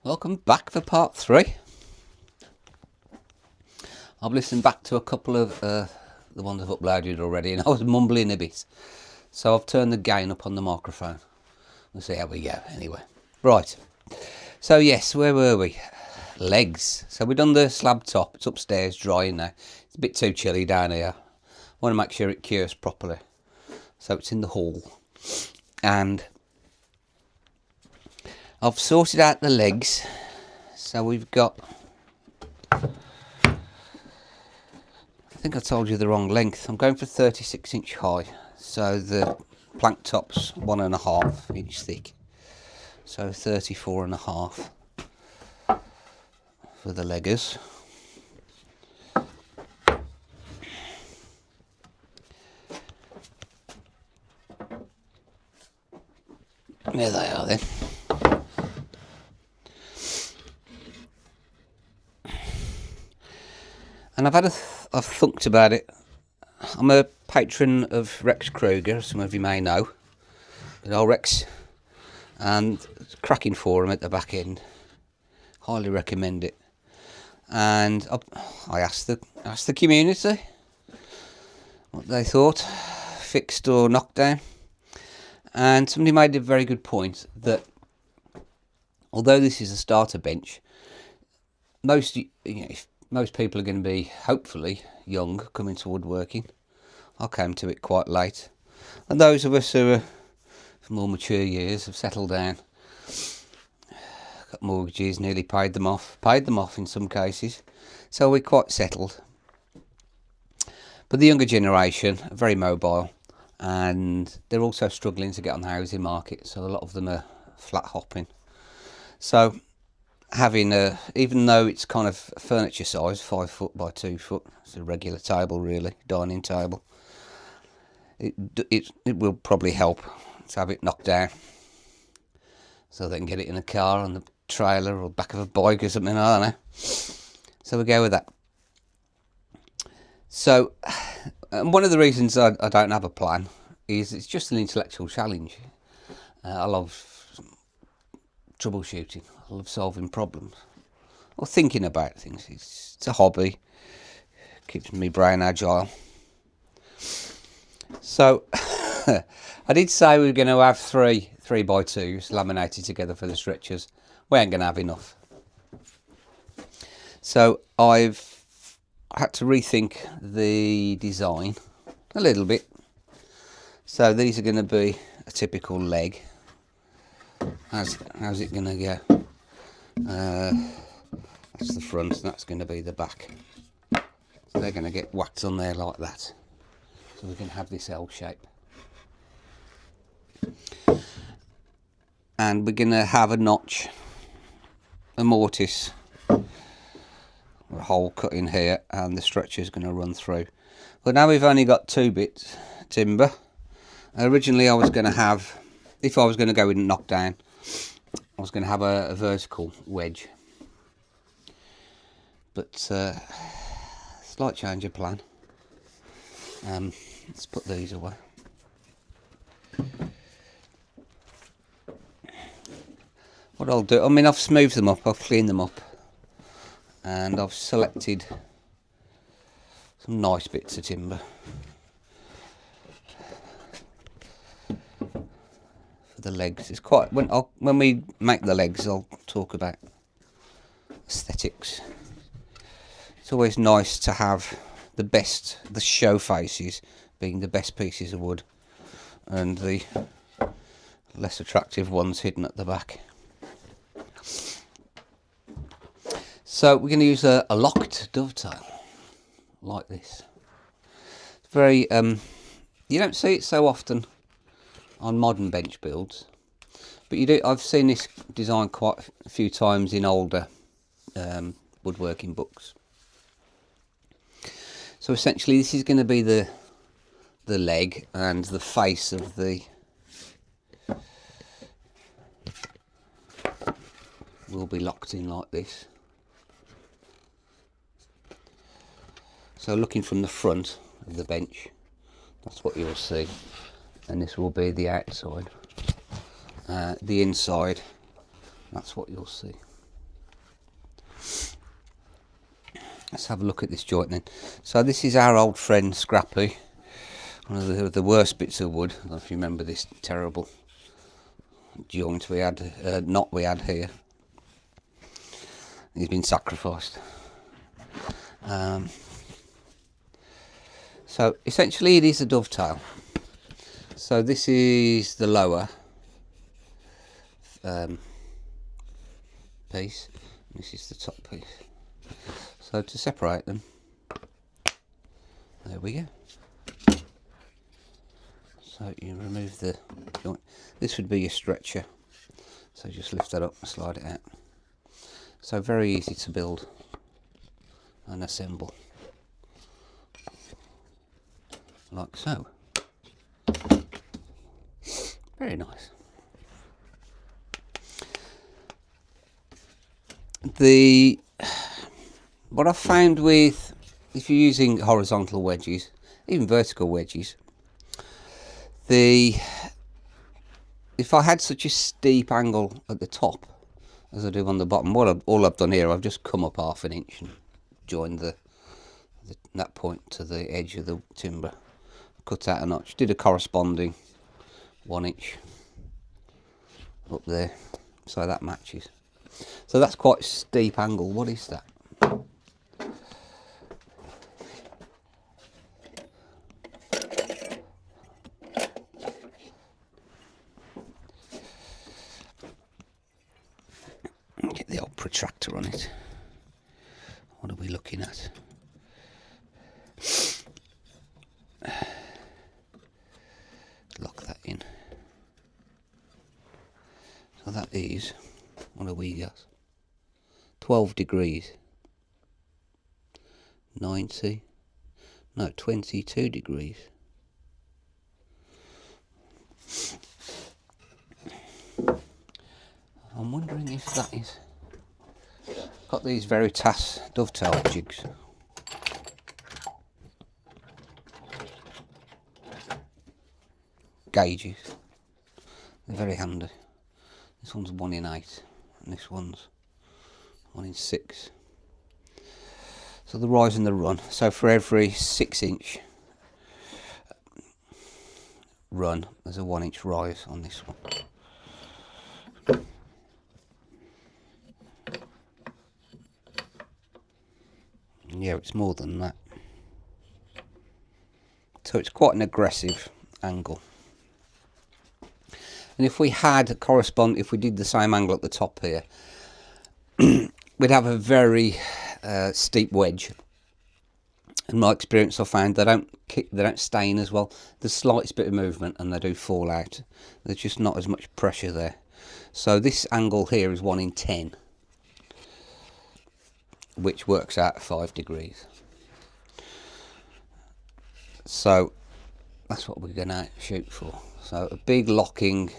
Welcome back for part 3. I've listened back to a couple of the ones I've uploaded already, and I was mumbling a bit. So I've turned the gain up on the microphone. We'll see how we go anyway. Right. So yes, where were we? Legs. So we've done the slab top. It's upstairs drying now. It's a bit too chilly down here. I want to make sure it cures properly. So it's in the hall. And I've sorted out the legs. So we've got, I think I told you the wrong length. I'm going for 36 inch high. So the plank top's 1.5 inch thick. So 34.5 for the leggers. There they are then. And I've thunked about it. I'm a patron of Rex Kruger, some of you may know. Good old Rex. And it's a cracking forum at the back end. Highly recommend it. And I asked the community what they thought, fixed or knocked down. And somebody made a very good point that although this is a starter bench, most people are going to be, hopefully, young coming to woodworking. I came to it quite late. And those of us who are more mature years have settled down, got mortgages, nearly paid them off in some cases. So we're quite settled. But the younger generation are very mobile, and they're also struggling to get on the housing market. So a lot of them are flat hopping. So having even though it's kind of furniture size, 5 foot by 2 foot, it's a regular table really, dining table, it will probably help to have it knocked down so they can get it in a car, on the trailer, or back of a bike or something, I don't know. So we go with that. So one of the reasons I don't have a plan is it's just an intellectual challenge. I love troubleshooting. I love solving problems or thinking about things. It's a hobby. Keeps my brain agile. So I did say we were going to have 3x2s laminated together for the stretchers. We ain't going to have enough. So I've had to rethink the design a little bit. So these are going to be a typical leg. How's it going to go? That's the front, and that's going to be the back. So they're going to get whacked on there like that. So we can have this L shape. And we're going to have a notch, a mortise, a hole cut in here, and the stretcher is going to run through. But now we've only got 2 bits timber. Originally I was going to have, if I was going to go with knockdown, I was going to have a vertical wedge. But slight change of plan. Let's put these away. What I'll do, I mean, I've smoothed them up, I've cleaned them up, and I've selected some nice bits of timber for the legs. It's quite, when we make the legs, I'll talk about aesthetics. It's always nice to have the show faces being the best pieces of wood, and the less attractive ones hidden at the back. So we're going to use a locked dovetail like this. It's very you don't see it so often on modern bench builds, but you do. I've seen this design quite a few times in older woodworking books. So essentially this is going to be the leg, and the face of the will be locked in like this. So looking from the front of the bench, that's what you'll see, and this will be the outside. The inside, that's what you'll see. let's have a look at this joint then. So this is our old friend Scrappy, one of the worst bits of wood. I don't know if you remember this terrible joint we had, knot we had here. He's been sacrificed. So essentially it is a dovetail. So this is the lower piece, this is the top piece. So to separate them, there we go. So you remove the joint. This would be your stretcher. So just lift that up and slide it out. So very easy to build and assemble. Like so. Very nice. What I've found with, if you're using horizontal wedges, even vertical wedges, if I had such a steep angle at the top as I do on the bottom, all I've done here, I've just come up 1/2 inch and joined that point to the edge of the timber, cut out a notch, did a corresponding 1 inch up there, so that matches. So that's quite a steep angle. What is that? Get the old protractor on it. What are we looking at? Lock that in. So that is, what are we got? 12 degrees. 90. No, 22 degrees. I'm wondering if that is... Got these Veritas dovetail jigs. Gauges. They're very handy. This one's 1 in 8 and this one's 1 in 6. So the rise and the run. So for every 6 inch run, there's a 1 inch rise on this one. Yeah, it's more than that. So it's quite an aggressive angle. And if we had if we did the same angle at the top here, we'd have a very steep wedge. In my experience, I found they don't stain as well. There's slightest bit of movement and they do fall out. There's just not as much pressure there. So this angle here is 1 in 10. Which works out 5 degrees. So that's what we're going to shoot for. So a big locking,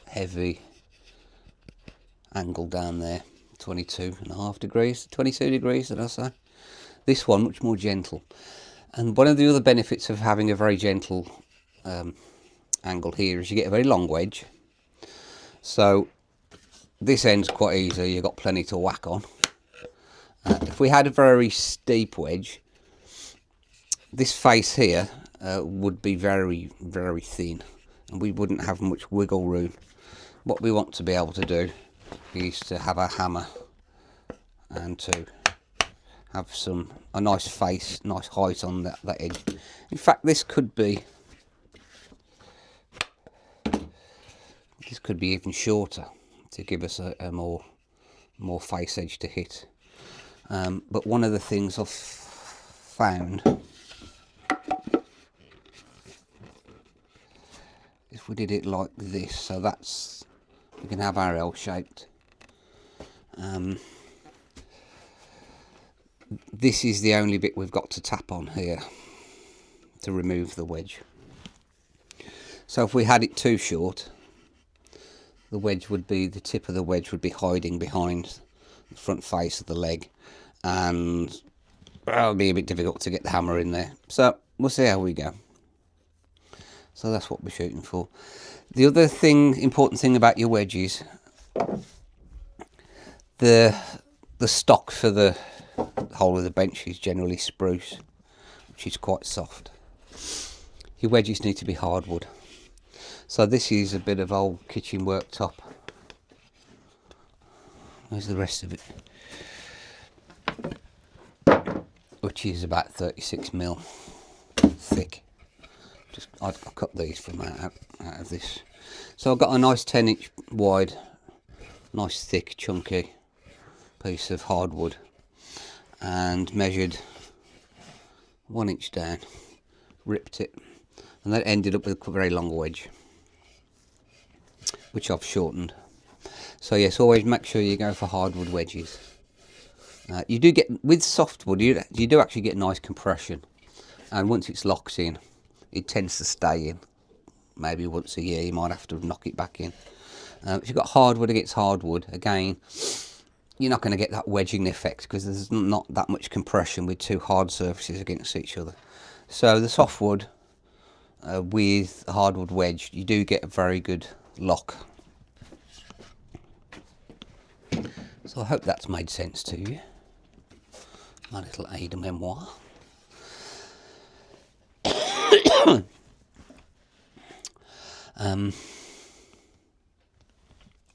heavy angle down there, 22.5 degrees, 22 degrees did I say? This one much more gentle. And one of the other benefits of having a very gentle angle here is you get a very long wedge. So this end's quite easy, you've got plenty to whack on. If we had a very steep wedge, this face here would be very, very thin and we wouldn't have much wiggle room. What we want to be able to do is to have a hammer and to have a nice face, nice height on that edge. In fact, this could be even shorter to give us a more face edge to hit. But one of the things I've found, if we did it like this, so we can have our L-shaped. This is the only bit we've got to tap on here to remove the wedge. So if we had it too short, the tip of the wedge would be hiding behind the front face of the leg, and it'll be a bit difficult to get the hammer in there. So we'll see how we go. So that's what we're shooting for. The other important thing about your wedges, the stock for the the whole of the bench is generally spruce, which is quite soft. Your wedges need to be hardwood. So this is a bit of old kitchen worktop. There's the rest of it, which is about 36mm thick. I cut these from out of this. So I've got a nice 10-inch wide, nice thick chunky piece of hardwood, and measured 1 inch down, ripped it, and that ended up with a very long wedge, which I've shortened. So yes, always make sure you go for hardwood wedges. You do get, with softwood, you do actually get nice compression, and once it's locked in, it tends to stay in. Maybe once a year you might have to knock it back in. If you've got hardwood against hardwood, again, you're not going to get that wedging effect because there's not that much compression with two hard surfaces against each other. So the softwood with hardwood wedge, you do get a very good lock. So I hope that's made sense to you. My little aide de memoire.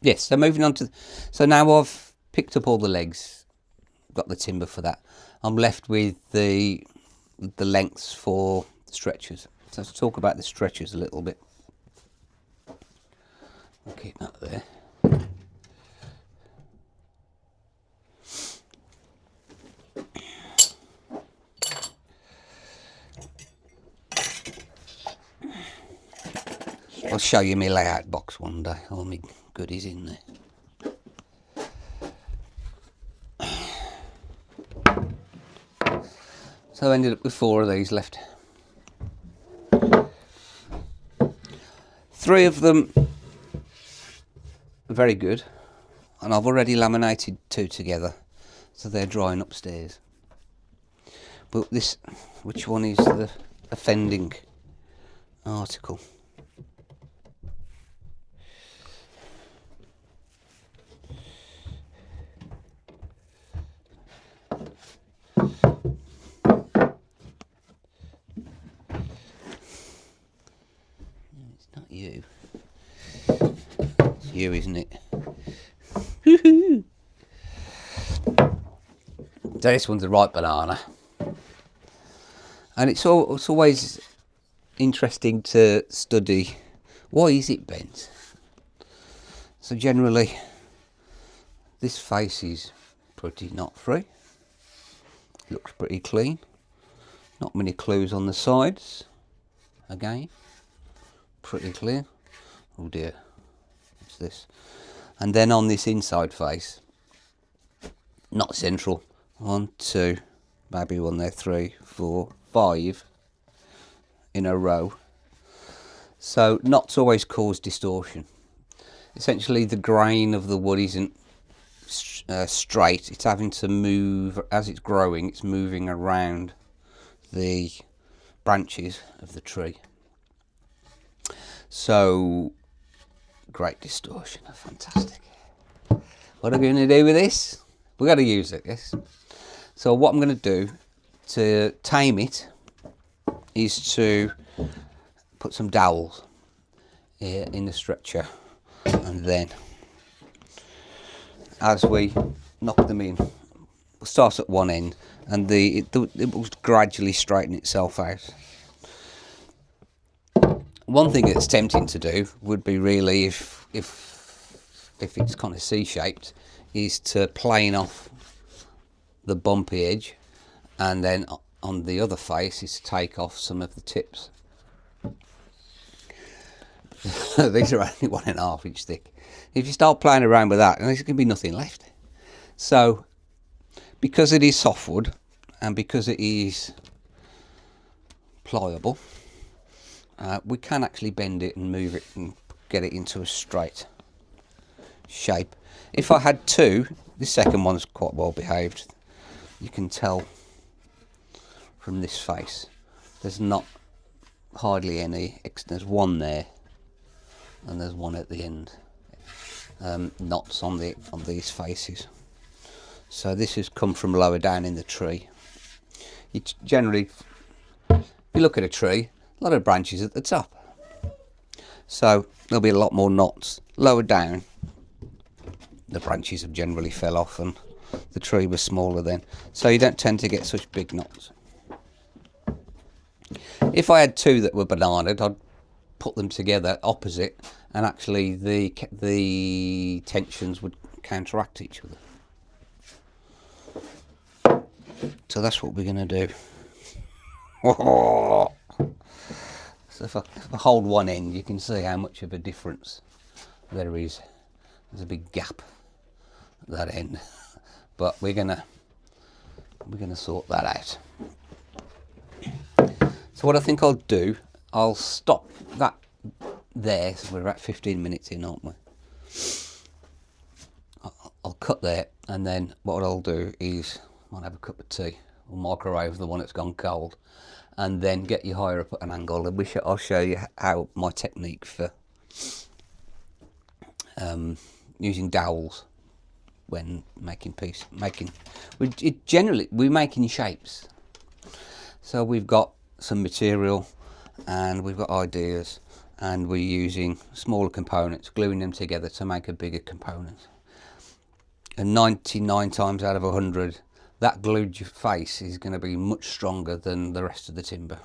Yes, so moving on to, so now I've picked up all the legs, got the timber for that. I'm left with the lengths for the stretchers. So let's talk about the stretchers a little bit. I'll keep that there. I'll show you my layout box one day, all my goodies in there. So I ended up with 4 of these left. 3 of them are very good, and I've already laminated 2 together, so they're drying upstairs. But this, which one is the offending article? You. It's you, isn't it? So this one's a ripe banana, and it's always interesting to study why is it bent. So generally, this face is pretty knot free. Looks pretty clean. Not many clues on the sides. Again. Pretty clear. Oh dear, what's this? And then on this inside face, not central. 1, 2, maybe 1 there, 3, 4, 5 in a row. So knots always cause distortion. Essentially, the grain of the wood isn't straight. It's having to move as it's growing. It's moving around the branches of the tree. So, great distortion, fantastic. What are we going to do with this? We've got to use it, yes. So what I'm going to do to tame it is to put some dowels here in the stretcher, and then as we knock them in, we'll start at one end, and it will gradually straighten itself out. One thing that's tempting to do would be really, if it's kind of C-shaped, is to plane off the bumpy edge, and then on the other face is to take off some of the tips. These are only 1.5 inch thick. If you start playing around with that, there's going to be nothing left. So, because it is softwood and because it is pliable, we can actually bend it and move it and get it into a straight shape. If I had 2, this second one's quite well behaved. You can tell from this face there's not hardly any. There's 1 there, and there's 1 at the end. Knots on these faces. So this has come from lower down in the tree. You generally, if you look at a tree, a lot of branches at the top. So there'll be a lot more knots. Lower down, the branches have generally fell off and the tree was smaller then. So you don't tend to get such big knots. If I had two that were bananaed, I'd put them together opposite, and actually the tensions would counteract each other. So that's what we're going to do. So if I hold one end, you can see how much of a difference there is. There's a big gap at that end, but we're gonna sort that out. So what I think I'll do, I'll stop that there. So we're about 15 minutes in, aren't we? I'll cut there, and then what I'll do is I'll have a cup of tea or microwave the one that's gone cold, and then get you higher up at an angle, and I'll show you how my technique for using dowels when we're making shapes. So we've got some material and we've got ideas, and we're using smaller components, gluing them together to make a bigger component. And 99 times out of 100, that glued face is going to be much stronger than the rest of the timber.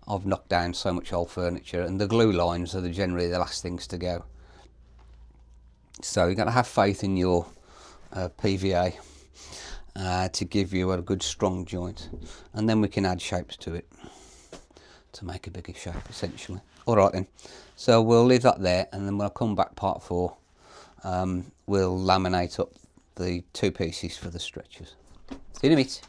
I've knocked down so much old furniture, and the glue lines are generally the last things to go. So you've got to have faith in your PVA to give you a good strong joint, and then we can add shapes to it to make a bigger shape essentially. Alright then, so we'll leave that there, and then when I come back part 4, we'll laminate up the two pieces for the stretchers. See you in a bit.